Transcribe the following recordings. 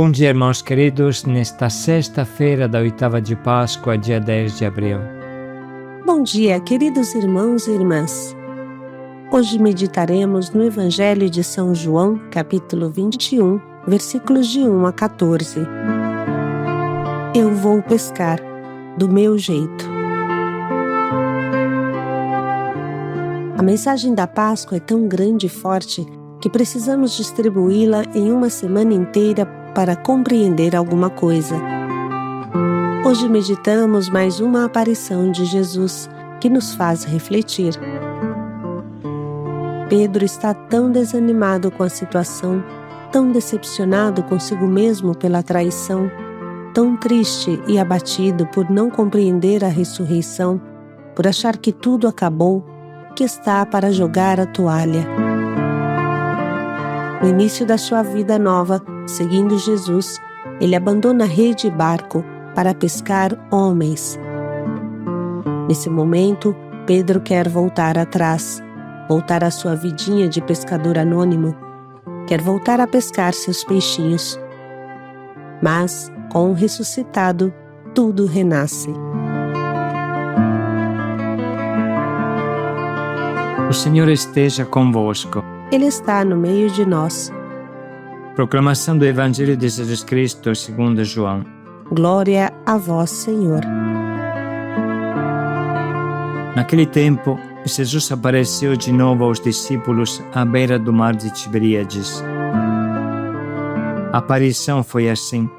Bom dia, irmãos queridos, nesta sexta-feira da oitava de Páscoa, dia 10 de abril. Bom dia, queridos irmãos e irmãs. Hoje meditaremos no Evangelho de São João, capítulo 21, versículos de 1 a 14. Eu vou pescar, do meu jeito. A mensagem da Páscoa é tão grande e forte que precisamos distribuí-la em uma semana inteira para compreender alguma coisa. Hoje meditamos mais uma aparição de Jesus que nos faz refletir. Pedro está tão desanimado com a situação, tão decepcionado consigo mesmo pela traição, tão triste e abatido por não compreender a ressurreição, por achar que tudo acabou, que está para jogar a toalha. No início da sua vida nova, seguindo Jesus, ele abandona rede e barco para pescar homens. Nesse momento, Pedro quer voltar atrás, voltar à sua vidinha de pescador anônimo, quer voltar a pescar seus peixinhos. Mas, com o ressuscitado, tudo renasce. O Senhor esteja convosco. Ele está no meio de nós. Proclamação do Evangelho de Jesus Cristo segundo João. Glória a vós, Senhor. Naquele tempo, Jesus apareceu de novo aos discípulos à beira do mar de Tiberíades. A aparição foi assim.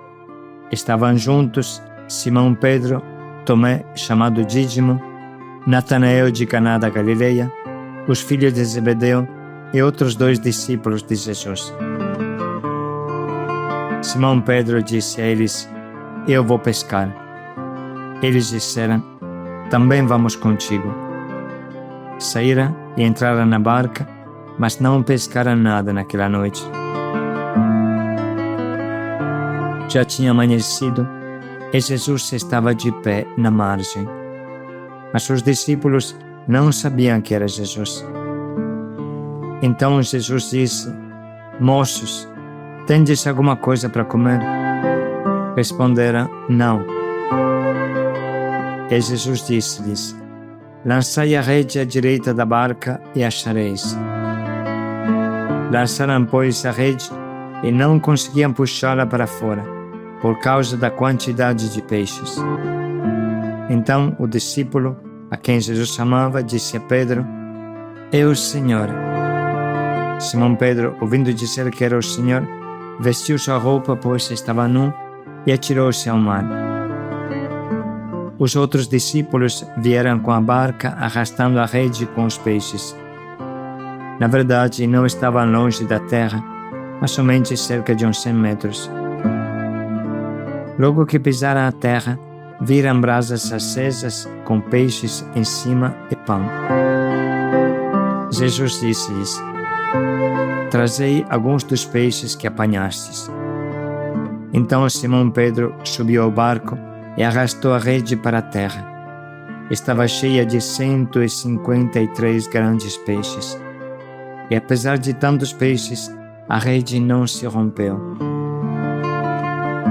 Estavam juntos Simão Pedro, Tomé, chamado Dídimo, Natanael de Caná da Galileia, os filhos de Zebedeu e outros 2 discípulos de Jesus. Simão Pedro disse a eles: Eu vou pescar. Eles disseram: Também vamos contigo. Saíram e entraram na barca, mas não pescaram nada naquela noite. Já tinha amanhecido e Jesus estava de pé na margem. Mas os discípulos não sabiam que era Jesus. Então Jesus disse: Moços, tendes alguma coisa para comer? Responderam: Não. E Jesus disse-lhes: Lançai a rede à direita da barca e achareis. Lançaram, pois, a rede e não conseguiam puxá-la para fora, por causa da quantidade de peixes. Então o discípulo, a quem Jesus chamava, disse a Pedro: É o Senhor. Simão Pedro, ouvindo dizer que era o Senhor, vestiu sua roupa, pois estava nu, e atirou-se ao mar. Os outros discípulos vieram com a barca, arrastando a rede com os peixes. Na verdade, não estavam longe da terra, mas somente cerca de uns 100 metros. Logo que pisaram a terra, viram brasas acesas com peixes em cima e pão. Jesus disse-lhes: Trazei alguns dos peixes que apanhastes. Então Simão Pedro subiu ao barco e arrastou a rede para a terra. Estava cheia de 153 grandes peixes. E apesar de tantos peixes, a rede não se rompeu.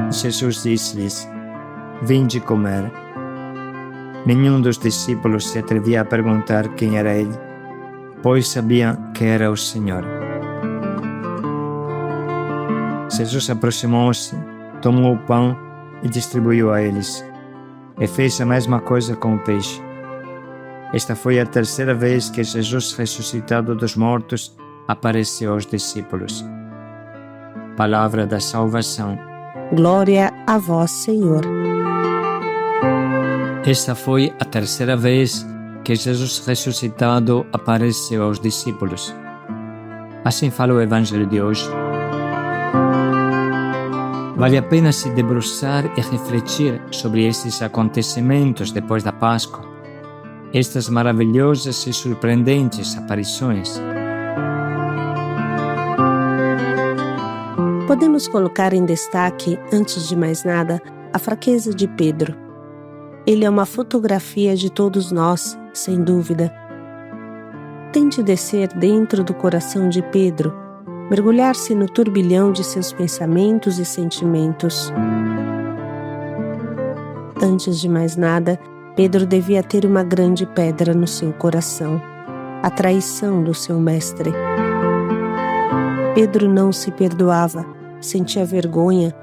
Jesus disse-lhes: Vinde comer. Nenhum dos discípulos se atrevia a perguntar quem era ele, pois sabiam que era o Senhor. Jesus aproximou-se, tomou o pão e distribuiu a eles. E fez a mesma coisa com o peixe. Esta foi a terceira vez que Jesus, ressuscitado dos mortos, apareceu aos discípulos. Palavra da salvação. Glória a vós, Senhor. Esta foi a terceira vez que Jesus ressuscitado apareceu aos discípulos. Assim fala o Evangelho de hoje. Vale a pena se debruçar e refletir sobre estes acontecimentos depois da Páscoa, estas maravilhosas e surpreendentes aparições. Podemos colocar em destaque, antes de mais nada, a fraqueza de Pedro. Ele é uma fotografia de todos nós, sem dúvida. Tente descer dentro do coração de Pedro, mergulhar-se no turbilhão de seus pensamentos e sentimentos. Antes de mais nada, Pedro devia ter uma grande pedra no seu coração: a traição do seu mestre. Pedro não se perdoava, sentia vergonha,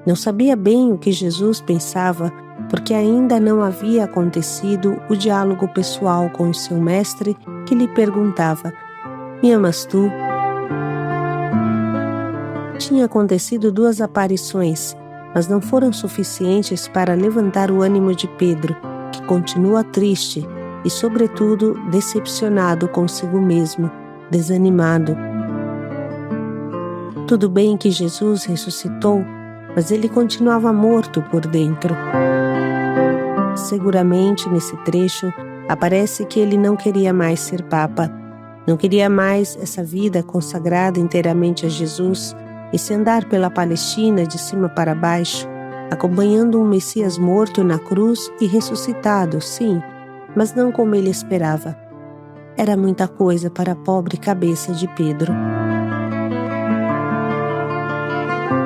não sabia bem o que Jesus pensava, porque ainda não havia acontecido o diálogo pessoal com o seu mestre, que lhe perguntava: "Me amas tu?" Tinha acontecido 2 aparições, mas não foram suficientes para levantar o ânimo de Pedro, que continua triste e, sobretudo, decepcionado consigo mesmo, desanimado. Tudo bem que Jesus ressuscitou, mas ele continuava morto por dentro. Seguramente, nesse trecho, aparece que ele não queria mais ser Papa, não queria mais essa vida consagrada inteiramente a Jesus, esse andar pela Palestina de cima para baixo, acompanhando um Messias morto na cruz e ressuscitado, sim, mas não como ele esperava. Era muita coisa para a pobre cabeça de Pedro.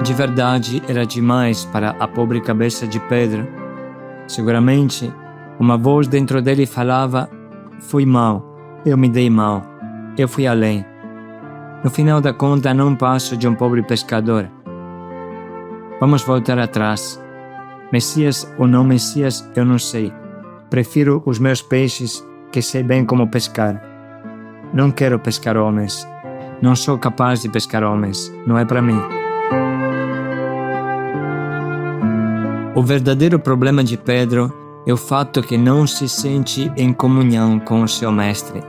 De verdade, era demais para a pobre cabeça de Pedro. Seguramente, uma voz dentro dele falava: "Fui mau, eu me dei mal, eu fui além. No final da conta, não passo de um pobre pescador. Vamos voltar atrás. Messias ou não Messias, eu não sei. Prefiro os meus peixes, que sei bem como pescar. Não quero pescar homens. Não sou capaz de pescar homens. Não é para mim." O verdadeiro problema de Pedro é o fato que não se sente em comunhão com o seu mestre.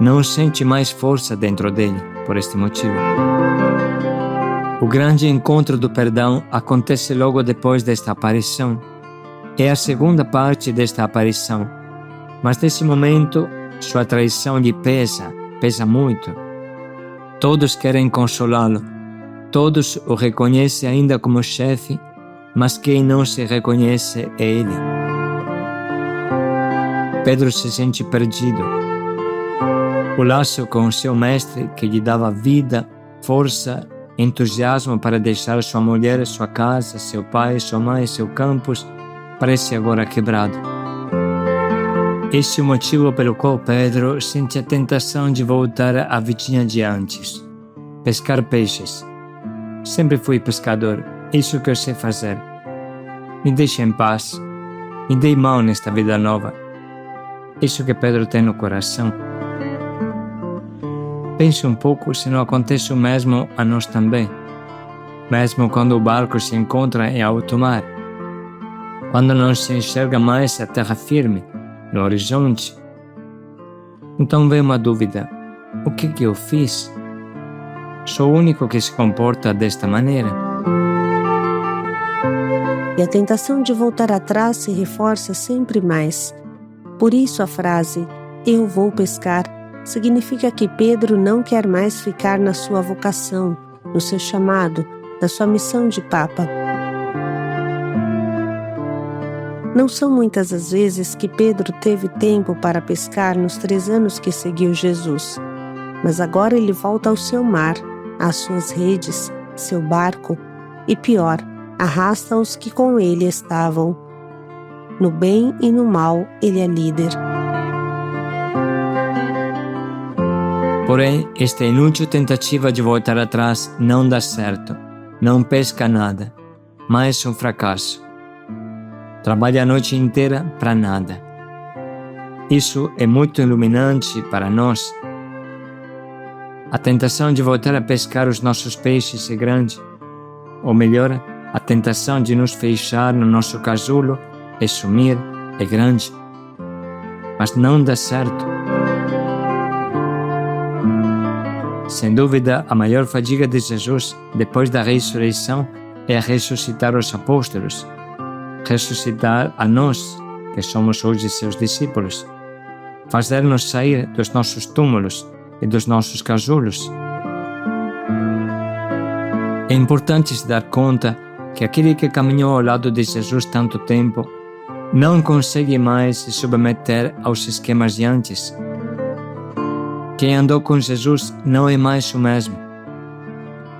Não sente mais força dentro dele, por este motivo. O grande encontro do perdão acontece logo depois desta aparição. É a segunda parte desta aparição. Mas nesse momento, sua traição lhe pesa muito. Todos querem consolá-lo. Todos o reconhecem ainda como chefe, mas quem não se reconhece é ele. Pedro se sente perdido. O laço com seu mestre, que lhe dava vida, força, entusiasmo para deixar sua mulher, sua casa, seu pai, sua mãe, seu campus, parece agora quebrado. Esse é o motivo pelo qual Pedro sente a tentação de voltar à vidinha de antes. Pescar peixes. Sempre fui pescador, isso que eu sei fazer. Me deixe em paz. Me dei mal nesta vida nova. Isso que Pedro tem no coração. Pense um pouco se não acontece o mesmo a nós também. Mesmo quando o barco se encontra em alto mar. Quando não se enxerga mais a terra firme, no horizonte. Então vem uma dúvida. O que eu fiz? Sou o único que se comporta desta maneira. E a tentação de voltar atrás se reforça sempre mais. Por isso a frase "eu vou pescar" significa que Pedro não quer mais ficar na sua vocação, no seu chamado, na sua missão de Papa. Não são muitas as vezes que Pedro teve tempo para pescar nos 3 anos que seguiu Jesus, mas agora ele volta ao seu mar, às suas redes, seu barco, e pior, arrasta os que com ele estavam. No bem e no mal, ele é líder. Porém, esta inútil tentativa de voltar atrás não dá certo, não pesca nada, mais um fracasso. Trabalha a noite inteira para nada. Isso é muito iluminante para nós. A tentação de voltar a pescar os nossos peixes é grande, ou melhor, a tentação de nos fechar no nosso casulo e sumir é grande, mas não dá certo. Sem dúvida, a maior fadiga de Jesus depois da ressurreição é ressuscitar os apóstolos, ressuscitar a nós, que somos hoje seus discípulos, fazer-nos sair dos nossos túmulos e dos nossos casulos. É importante se dar conta que aquele que caminhou ao lado de Jesus tanto tempo não consegue mais se submeter aos esquemas de antes. Quem andou com Jesus não é mais o mesmo.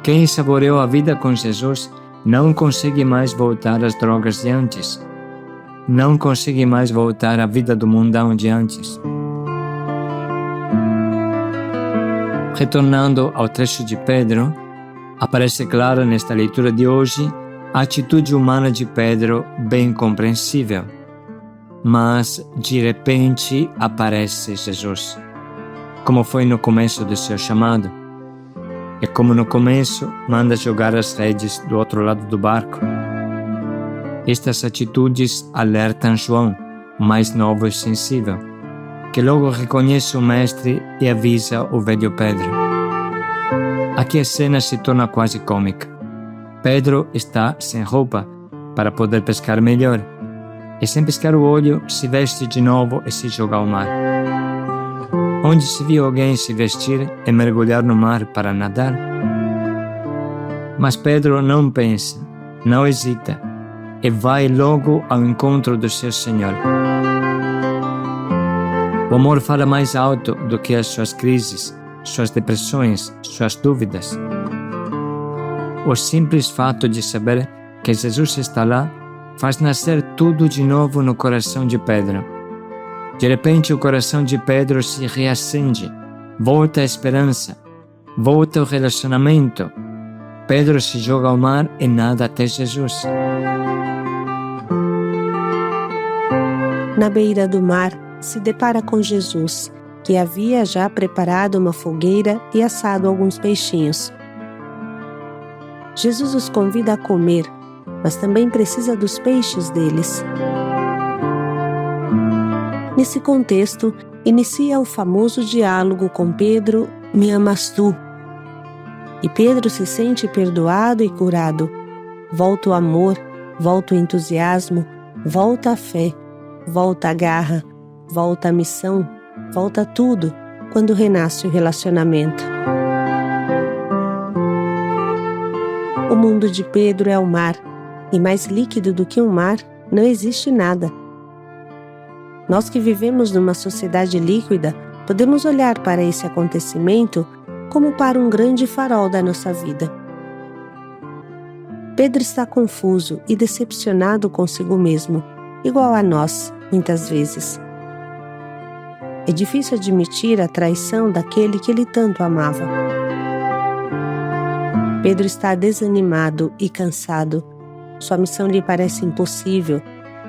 Quem saboreou a vida com Jesus não consegue mais voltar às drogas de antes. Não consegue mais voltar à vida do mundão de antes. Retornando ao trecho de Pedro, aparece clara nesta leitura de hoje a atitude humana de Pedro, bem compreensível. Mas, de repente, aparece Jesus, como foi no começo do seu chamado. E como no começo, manda jogar as redes do outro lado do barco. Estas atitudes alertam João, mais novo e sensível, que logo reconhece o mestre e avisa o velho Pedro. Aqui a cena se torna quase cômica. Pedro está sem roupa para poder pescar melhor, e sem piscar o olho se veste de novo e se joga ao mar. Onde se viu alguém se vestir e mergulhar no mar para nadar? Mas Pedro não pensa, não hesita, e vai logo ao encontro do seu Senhor. O amor fala mais alto do que as suas crises, suas depressões, suas dúvidas. O simples fato de saber que Jesus está lá faz nascer tudo de novo no coração de Pedro. De repente o coração de Pedro se reacende, volta a esperança, volta o relacionamento. Pedro se joga ao mar e nada até Jesus. Na beira do mar, se depara com Jesus, que havia já preparado uma fogueira e assado alguns peixinhos. Jesus os convida a comer, mas também precisa dos peixes deles. Nesse contexto, inicia o famoso diálogo com Pedro: "Me amas tu?" E Pedro se sente perdoado e curado. Volta o amor, volta o entusiasmo, volta a fé, volta a garra, volta a missão, volta tudo quando renasce o relacionamento. O mundo de Pedro é o mar, e mais líquido do que o mar não existe nada. Nós que vivemos numa sociedade líquida, podemos olhar para esse acontecimento como para um grande farol da nossa vida. Pedro está confuso e decepcionado consigo mesmo, igual a nós, muitas vezes. É difícil admitir a traição daquele que ele tanto amava. Pedro está desanimado e cansado. Sua missão lhe parece impossível,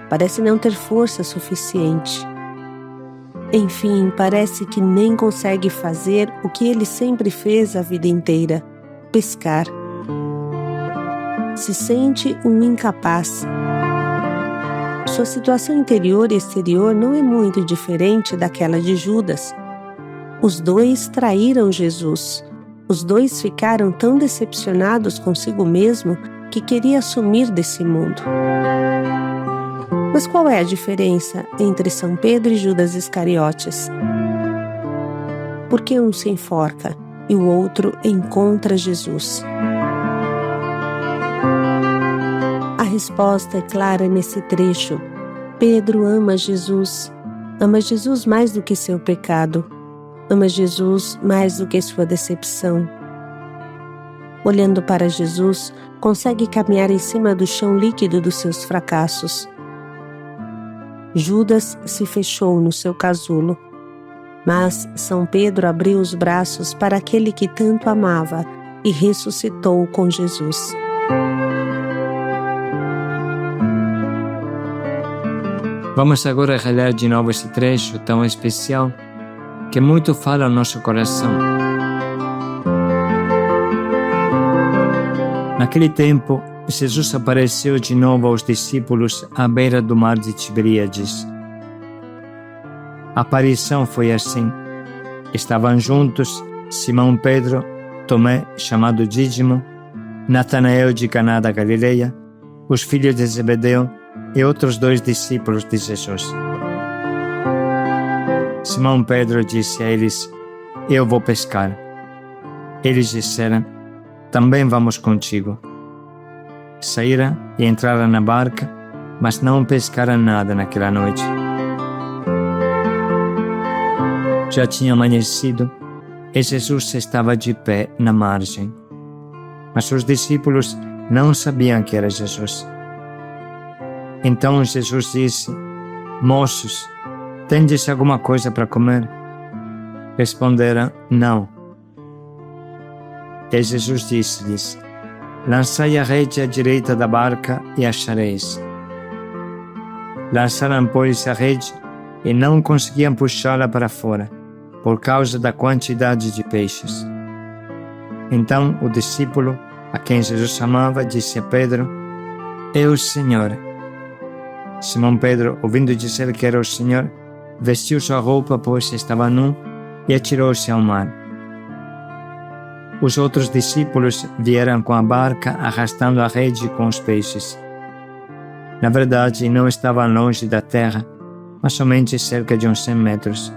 parece não ter força suficiente. Enfim, parece que nem consegue fazer o que ele sempre fez a vida inteira: pescar. Se sente um incapaz. Sua situação interior e exterior não é muito diferente daquela de Judas. Os dois traíram Jesus. Os dois ficaram tão decepcionados consigo mesmo que queria sumir desse mundo. Mas qual é a diferença entre São Pedro e Judas Iscariotes? Por que um se enforca e o outro encontra Jesus? A resposta é clara nesse trecho. Pedro ama Jesus mais do que seu pecado, ama Jesus mais do que sua decepção. Olhando para Jesus, consegue caminhar em cima do chão líquido dos seus fracassos. Judas se fechou no seu casulo, mas São Pedro abriu os braços para aquele que tanto amava e ressuscitou com Jesus. Vamos agora reler de novo esse trecho tão especial que muito fala ao nosso coração. Naquele tempo, Jesus apareceu de novo aos discípulos à beira do mar de Tiberíades. A aparição foi assim. Estavam juntos Simão Pedro, Tomé, chamado Dídimo, Natanael de Caná da Galileia, os filhos de Zebedeu e outros 2 discípulos de Jesus. Simão Pedro disse a eles: "Eu vou pescar." Eles disseram: "Também vamos contigo." Saíram e entraram na barca, mas não pescaram nada naquela noite. Já tinha amanhecido e Jesus estava de pé na margem. mas os discípulos não sabiam que era Jesus. Então Jesus disse: Moços, tendes alguma coisa para comer? Responderam: Não. E Jesus disse-lhes: Lançai a rede à direita da barca e achareis. Lançaram, pois, a rede e não conseguiam puxá-la para fora, por causa da quantidade de peixes. Então o discípulo, a quem Jesus amava, disse a Pedro: É o Senhor. Simão Pedro, ouvindo dizer que era o Senhor, vestiu sua roupa, pois estava nu, e atirou-se ao mar. Os outros discípulos vieram com a barca, arrastando a rede com os peixes. Na verdade, não estavam longe da terra, mas somente cerca de uns 100 metros.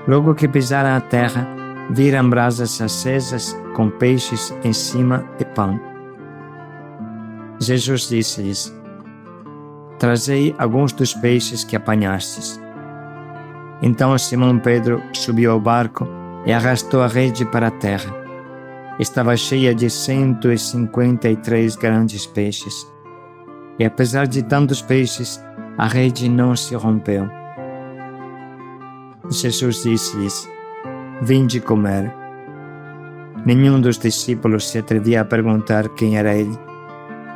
Logo que pisaram a terra, viram brasas acesas com peixes em cima e pão. Jesus disse-lhes: Trazei alguns dos peixes que apanhastes. Então Simão Pedro subiu ao barco e arrastou a rede para a terra. Estava cheia de 153 grandes peixes. E apesar de tantos peixes, a rede não se rompeu. Jesus disse-lhes: Vinde comer. Nenhum dos discípulos se atrevia a perguntar quem era ele,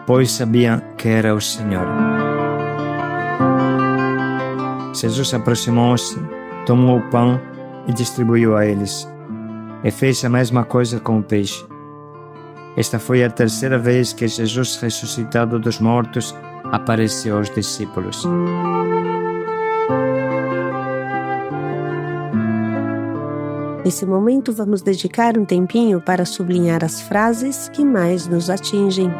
pois sabiam que era o Senhor. Jesus aproximou-se, tomou o pão e distribuiu a eles. E fez a mesma coisa com o peixe. Esta foi a terceira vez que Jesus, ressuscitado dos mortos, apareceu aos discípulos. Nesse momento, vamos dedicar um tempinho para sublinhar as frases que mais nos atingem.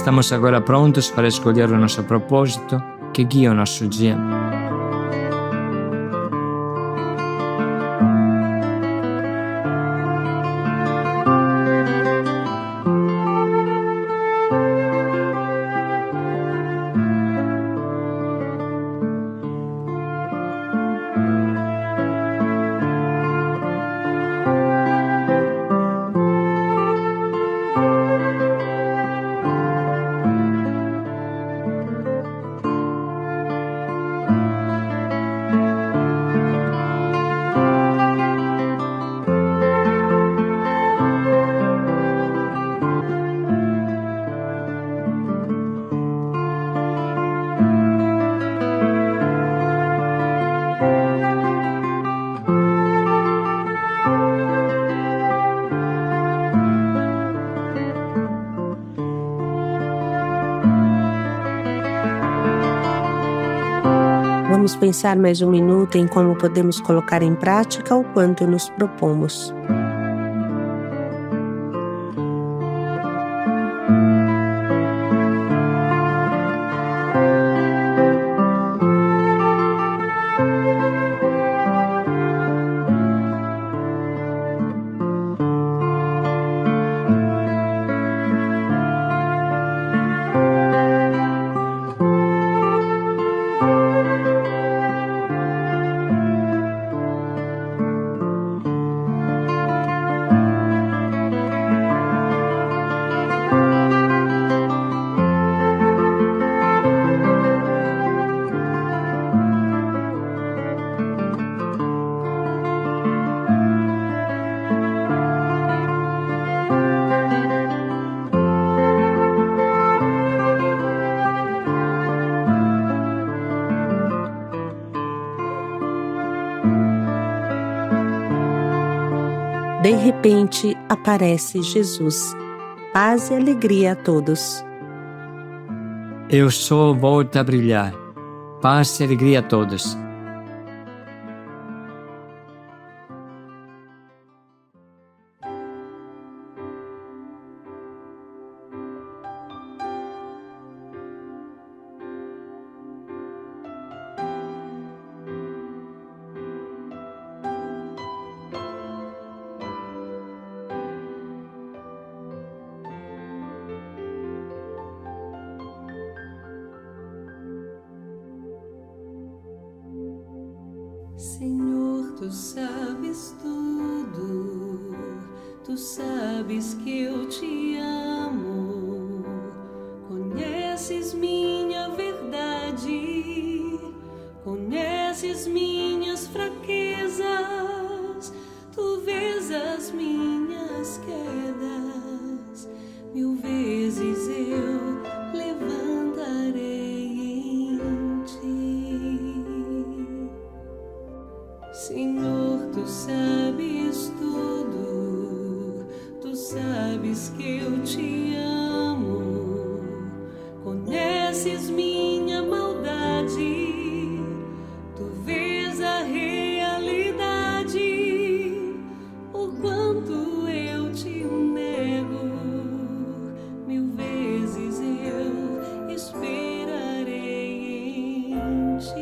Estamos agora prontos para escolher o nosso propósito que guia o nosso dia. Vamos pensar mais um minuto em como podemos colocar em prática o quanto nos propomos. De repente aparece Jesus. Paz e alegria a todos. E o sol volta a brilhar. Paz e alegria a todos. Senhor, tu sabes tudo, tu sabes que eu te amo, conheces minha verdade, conheces minhas fraquezas, tu vês as minhas quedas, 1000 vezes eu levantarei em ti. Senhor, tu sabes tudo, tu sabes que eu te amo, conheces minha maldade, tu vês a realidade, o quanto eu te nego, 1000 vezes eu esperarei em ti.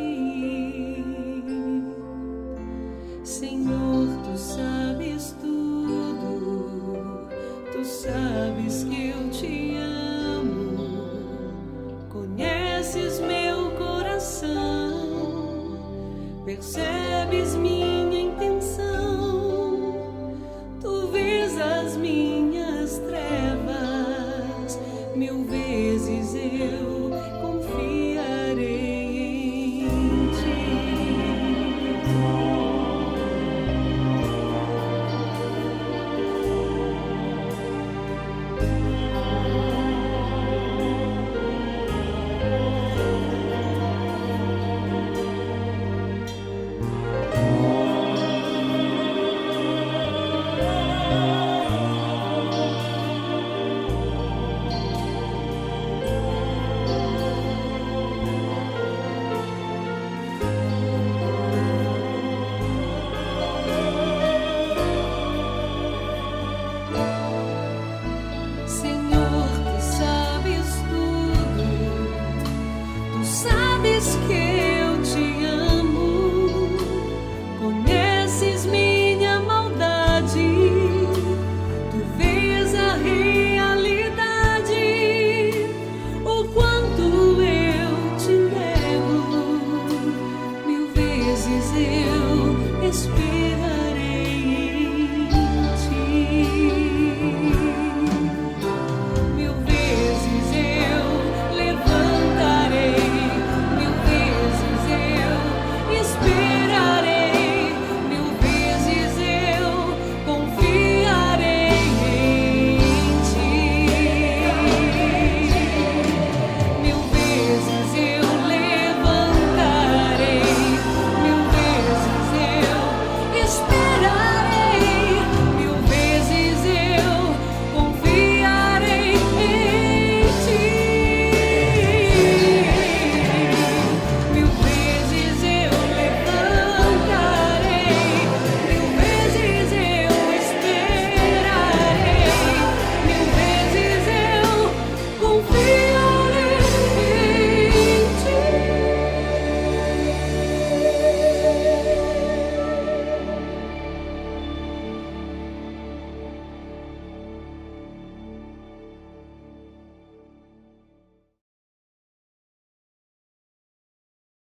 Senhor, tu sabes tudo, tu sabes que eu te amo, conheces meu coração, percebes minha intenção, tu vês as minhas trevas, 1000 vezes eu